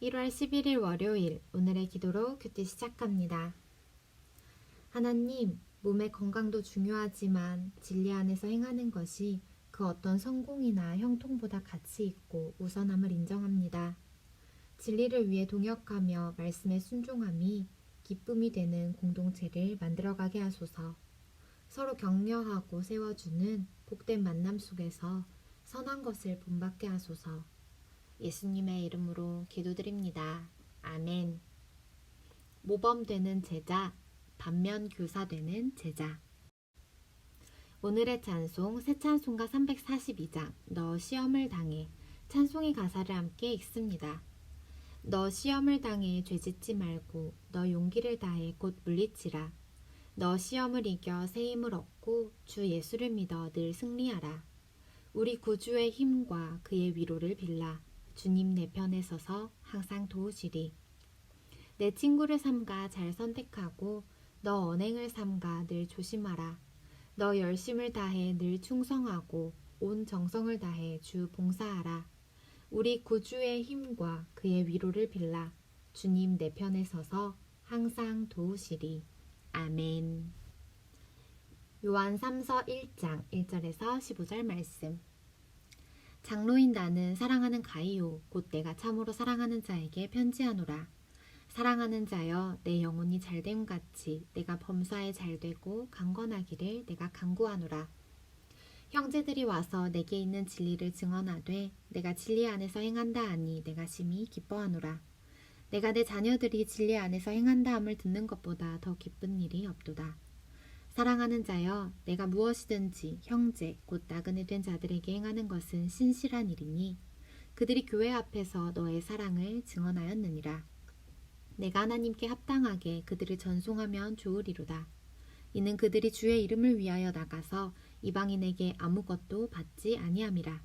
1월 11일 월요일 오늘의 기도로 큐티 시작합니다. 하나님, 몸의 건강도 중요하지만 진리 안에서 행하는 것이 그 어떤 성공이나 형통보다 가치 있고 우선함을 인정합니다. 진리를 위해 동역하며 말씀에 순종함이 기쁨이 되는 공동체를 만들어가게 하소서. 서로 격려하고 세워주는 복된 만남 속에서 선한 것을 본받게 하소서. 예수님의 이름으로 기도드립니다. 아멘. 모범되는 제자, 반면 교사되는 제자. 오늘의 찬송 새 찬송가 342장 너 시험을 당해 찬송의 가사를 함께 읽습니다. 너 시험을 당해 죄짓지 말고 너 용기를 다해 곧 물리치라. 너 시험을 이겨 새 힘을 얻고 주 예수를 믿어 늘 승리하라. 우리 구주의 힘과 그의 위로를 빌라. 주님 내 편에 서서 항상 도우시리. 내 친구를 삼가 잘 선택하고 너 언행을 삼가 늘 조심하라. 너 열심을 다해 늘 충성하고 온 정성을 다해 주 봉사하라. 우리 구주의 힘과 그의 위로를 빌라. 주님 내 편에 서서 항상 도우시리. 아멘. 요한 3서 1장 1절에서 15절 말씀. 장로인 나는 사랑하는 가이오 곧 내가 참으로 사랑하는 자에게 편지하노라. 사랑하는 자여 내 영혼이 잘됨 같이 내가 범사에 잘되고 강건하기를 내가 간구하노라. 형제들이 와서 내게 있는 진리를 증언하되 내가 진리 안에서 행한다 하니 내가 심히 기뻐하노라. 내가 내 자녀들이 진리 안에서 행한다 함을 듣는 것보다 더 기쁜 일이 없도다. 사랑하는 자여 내가 무엇이든지 형제 곧 나그네 된 자들에게 행하는 것은 신실한 일이니 그들이 교회 앞에서 너의 사랑을 증언하였느니라. 내가 하나님께 합당하게 그들을 전송하면 좋으리로다. 이는 그들이 주의 이름을 위하여 나가서 이방인에게 아무것도 받지 아니함이라.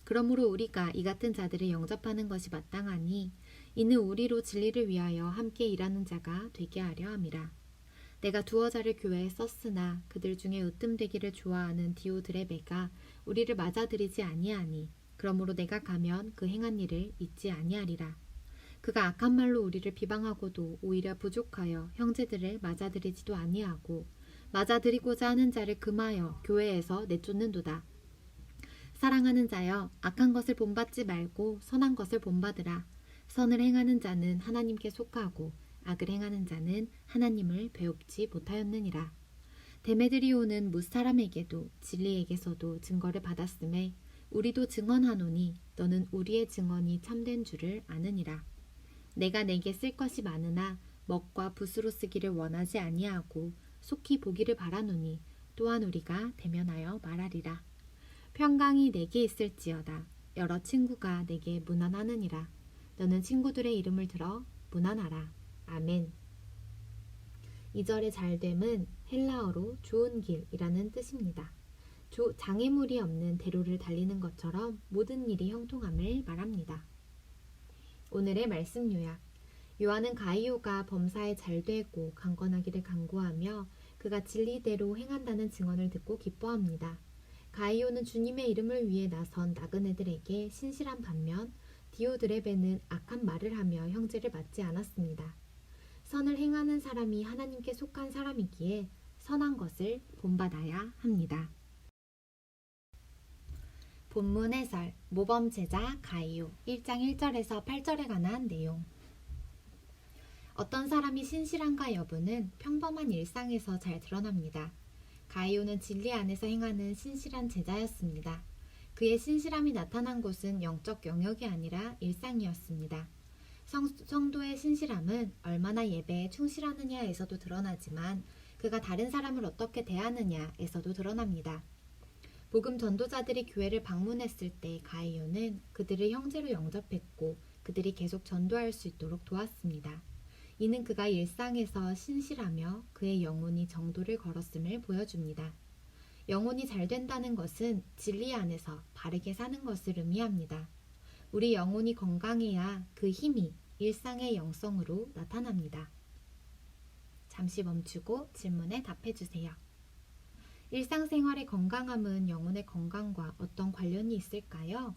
그러므로 우리가 이 같은 자들을 영접하는 것이 마땅하니 이는 우리로 진리를 위하여 함께 일하는 자가 되게 하려 함이라. 내가 두어 자를 교회에 썼으나 그들 중에 으뜸되기를 좋아하는 디오드레베가 우리를 맞아들이지 아니하니 그러므로 내가 가면 그 행한 일을 잊지 아니하리라. 그가 악한 말로 우리를 비방하고도 오히려 부족하여 형제들을 맞아들이지도 아니하고 맞아들이고자 하는 자를 금하여 교회에서 내쫓는도다. 사랑하는 자여 악한 것을 본받지 말고 선한 것을 본받으라. 선을 행하는 자는 하나님께 속하고 악을 행하는 자는 하나님을 배웁지 못하였느니라. 데메드리오는 뭇사람에게도 진리에게서도 증거를 받았음에 우리도 증언하노니 너는 우리의 증언이 참된 줄을 아느니라. 내가 내게 쓸 것이 많으나 먹과 붓으로 쓰기를 원하지 아니하고 속히 보기를 바라노니 또한 우리가 대면하여 말하리라. 평강이 내게 있을지어다. 여러 친구가 내게 문안하느니라. 너는 친구들의 이름을 들어 문안하라. 아멘. 2절의 잘됨은 헬라어로 좋은 길이라는 뜻입니다. 장애물이 없는 대로를 달리는 것처럼 모든 일이 형통함을 말합니다. 오늘의 말씀 요약. 요한은 가이오가 범사에 잘되고 강건하기를 간구하며 그가 진리대로 행한다는 증언을 듣고 기뻐합니다. 가이오는 주님의 이름을 위해 나선 나그네들에게 신실한 반면 디오드레베는 악한 말을 하며 형제를 맞지 않았습니다. 선을 행하는 사람이 하나님께 속한 사람이기에 선한 것을 본받아야 합니다. 본문 해설, 모범 제자 가이오 1장 1절에서 8절에 관한 내용. 어떤 사람이 신실한가 여부는 평범한 일상에서 잘 드러납니다. 가이오는 진리 안에서 행하는 신실한 제자였습니다. 그의 신실함이 나타난 곳은 영적 영역이 아니라 일상이었습니다. 성도의 신실함은 얼마나 예배에 충실하느냐에서도 드러나지만 그가 다른 사람을 어떻게 대하느냐에서도 드러납니다. 복음 전도자들이 교회를 방문했을 때 가이오는 그들을 형제로 영접했고 그들이 계속 전도할 수 있도록 도왔습니다. 이는 그가 일상에서 신실하며 그의 영혼이 정도를 걸었음을 보여줍니다. 영혼이 잘 된다는 것은 진리 안에서 바르게 사는 것을 의미합니다. 우리 영혼이 건강해야 그 힘이 일상의 영성으로 나타납니다. 잠시 멈추고 질문에 답해주세요. 일상생활의 건강함은 영혼의 건강과 어떤 관련이 있을까요?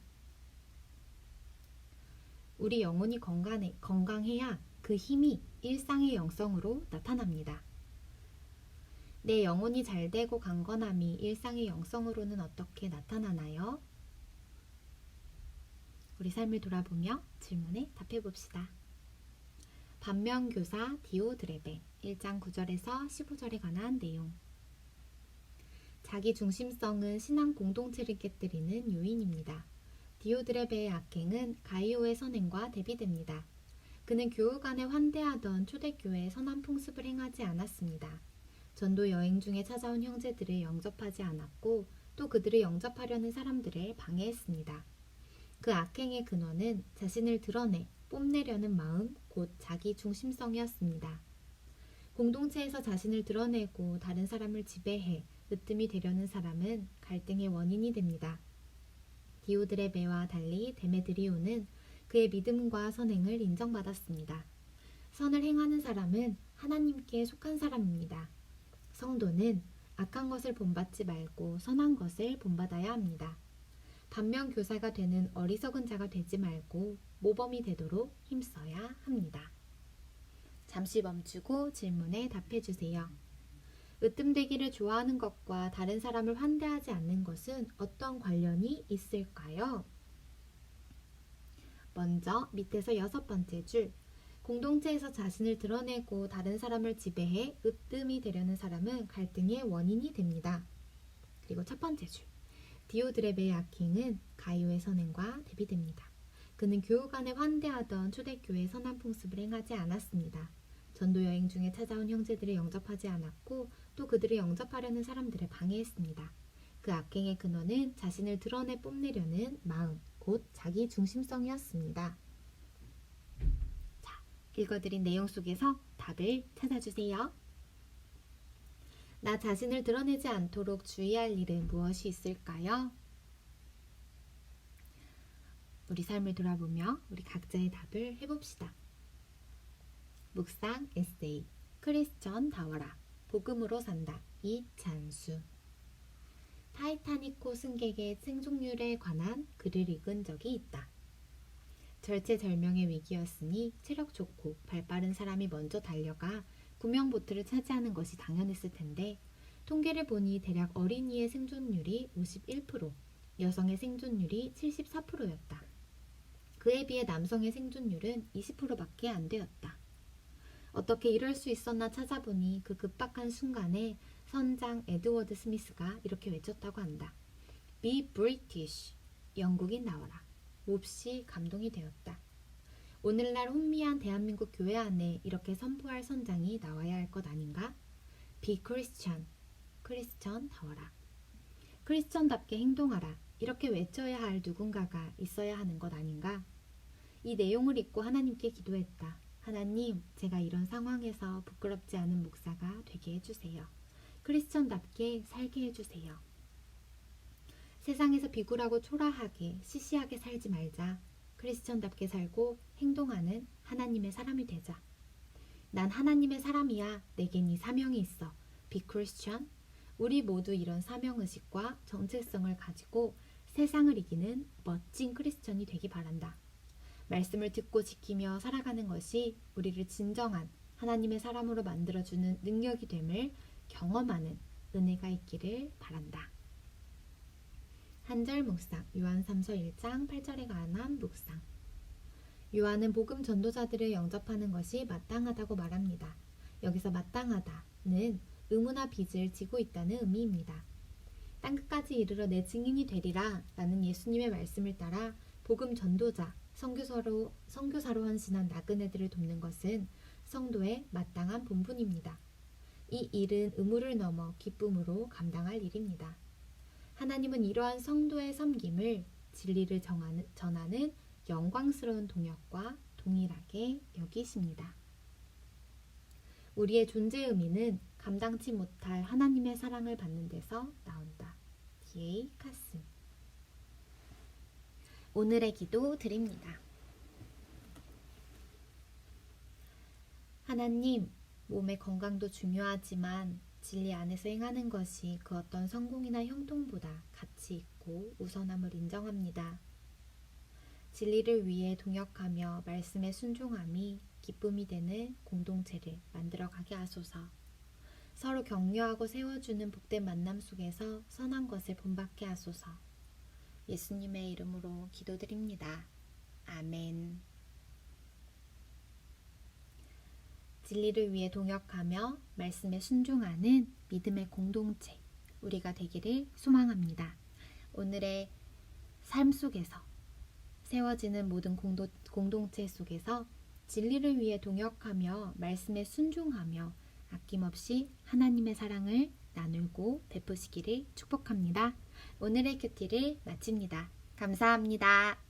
우리 영혼이 건강해야 그 힘이 일상의 영성으로 나타납니다. 내 영혼이 잘되고 강건함이 일상의 영성으로는 어떻게 나타나나요? 우리 삶을 돌아보며 질문에 답해봅시다. 반면교사 디오드레베 1장 9절에서 15절에 관한 내용. 자기 중심성은 신앙 공동체를 깨뜨리는 요인입니다. 디오드레베의 악행은 가이오의 선행과 대비됩니다. 그는 교우 간에 환대하던 초대교회의 선한 풍습을 행하지 않았습니다. 전도 여행 중에 찾아온 형제들을 영접하지 않았고 또 그들을 영접하려는 사람들을 방해했습니다. 그 악행의 근원은 자신을 드러내 뽐내려는 마음, 곧 자기 중심성이었습니다. 공동체에서 자신을 드러내고 다른 사람을 지배해 으뜸이 되려는 사람은 갈등의 원인이 됩니다. 디오드레베와 달리 데메드리오는 그의 믿음과 선행을 인정받았습니다. 선을 행하는 사람은 하나님께 속한 사람입니다. 성도는 악한 것을 본받지 말고 선한 것을 본받아야 합니다. 반면 교사가 되는 어리석은 자가 되지 말고 모범이 되도록 힘써야 합니다. 잠시 멈추고 질문에 답해주세요. 으뜸되기를 좋아하는 것과 다른 사람을 환대하지 않는 것은 어떤 관련이 있을까요? 먼저 밑에서 6번째 줄, 공동체에서 자신을 드러내고 다른 사람을 지배해 으뜸이 되려는 사람은 갈등의 원인이 됩니다. 그리고 첫 번째 줄, 디오드레베의 악행은 가이오의 선행과 대비됩니다. 그는 교우 간에 환대하던 초대교회의 선한 풍습을 행하지 않았습니다. 전도 여행 중에 찾아온 형제들을 영접하지 않았고 또 그들을 영접하려는 사람들을 방해했습니다. 그 악행의 근원은 자신을 드러내 뽐내려는 마음, 곧 자기 중심성이었습니다. 자, 읽어드린 내용 속에서 답을 찾아주세요. 나 자신을 드러내지 않도록 주의할 일은 무엇이 있을까요? 우리 삶을 돌아보며 우리 각자의 답을 해봅시다. 묵상 에세이 크리스천 다워라 복음으로 산다 이찬수. 타이타닉호 승객의 생존율에 관한 글을 읽은 적이 있다. 절체절명의 위기였으니 체력 좋고 발 빠른 사람이 먼저 달려가 구명보트를 차지하는 것이 당연했을 텐데 통계를 보니 대략 어린이의 생존율이 51%, 여성의 생존율이 74%였다. 그에 비해 남성의 생존율은 20%밖에 안 되었다. 어떻게 이럴 수 있었나 찾아보니 그 급박한 순간에 선장 에드워드 스미스가 이렇게 외쳤다고 한다. Be British, 영국인 나와라. 몹시 감동이 되었다. 오늘날 혼미한 대한민국 교회 안에 이렇게 선포할 선장이 나와야 할 것 아닌가? Be Christian, 크리스천 나와라. 크리스천답게 행동하라. 이렇게 외쳐야 할 누군가가 있어야 하는 것 아닌가? 이 내용을 읽고 하나님께 기도했다. 하나님, 제가 이런 상황에서 부끄럽지 않은 목사가 되게 해주세요. 크리스천답게 살게 해주세요. 세상에서 비굴하고 초라하게 시시하게 살지 말자. 크리스천답게 살고 행동하는 하나님의 사람이 되자. 난 하나님의 사람이야. 내겐 이 사명이 있어. Be Christian. 우리 모두 이런 사명의식과 정체성을 가지고 세상을 이기는 멋진 크리스천이 되기 바란다. 말씀을 듣고 지키며 살아가는 것이 우리를 진정한 하나님의 사람으로 만들어주는 능력이 됨을 경험하는 은혜가 있기를 바란다. 한절 묵상, 요한 3서 1장 8절에 관한 묵상. 요한은 복음 전도자들을 영접하는 것이 마땅하다고 말합니다. 여기서 마땅하다는 의무나 빚을 지고 있다는 의미입니다. 땅끝까지 이르러 내 증인이 되리라 라는 예수님의 말씀을 따라 복음 전도자, 선교사로 헌신한 나그네들을 돕는 것은 성도의 마땅한 본분입니다. 이 일은 의무를 넘어 기쁨으로 감당할 일입니다. 하나님은 이러한 성도의 섬김을 진리를 전하는 영광스러운 동역과 동일하게 여기십니다. 우리의 존재 의미는 감당치 못할 하나님의 사랑을 받는 데서 나온다. D.A. 카슨. 오늘의 기도 드립니다. 하나님, 몸의 건강도 중요하지만 진리 안에서 행하는 것이 그 어떤 성공이나 형통보다 가치 있고 우선함을 인정합니다. 진리를 위해 동역하며 말씀에 순종함이 기쁨이 되는 공동체를 만들어가게 하소서. 서로 격려하고 세워주는 복된 만남 속에서 선한 것을 본받게 하소서. 예수님의 이름으로 기도드립니다. 아멘. 진리를 위해 동역하며 말씀에 순종하는 믿음의 공동체, 우리가 되기를 소망합니다. 오늘의 삶 속에서 세워지는 모든 공동체 속에서 진리를 위해 동역하며 말씀에 순종하며 아낌없이 하나님의 사랑을 나누고 베푸시기를 축복합니다. 오늘의 큐티를 마칩니다. 감사합니다.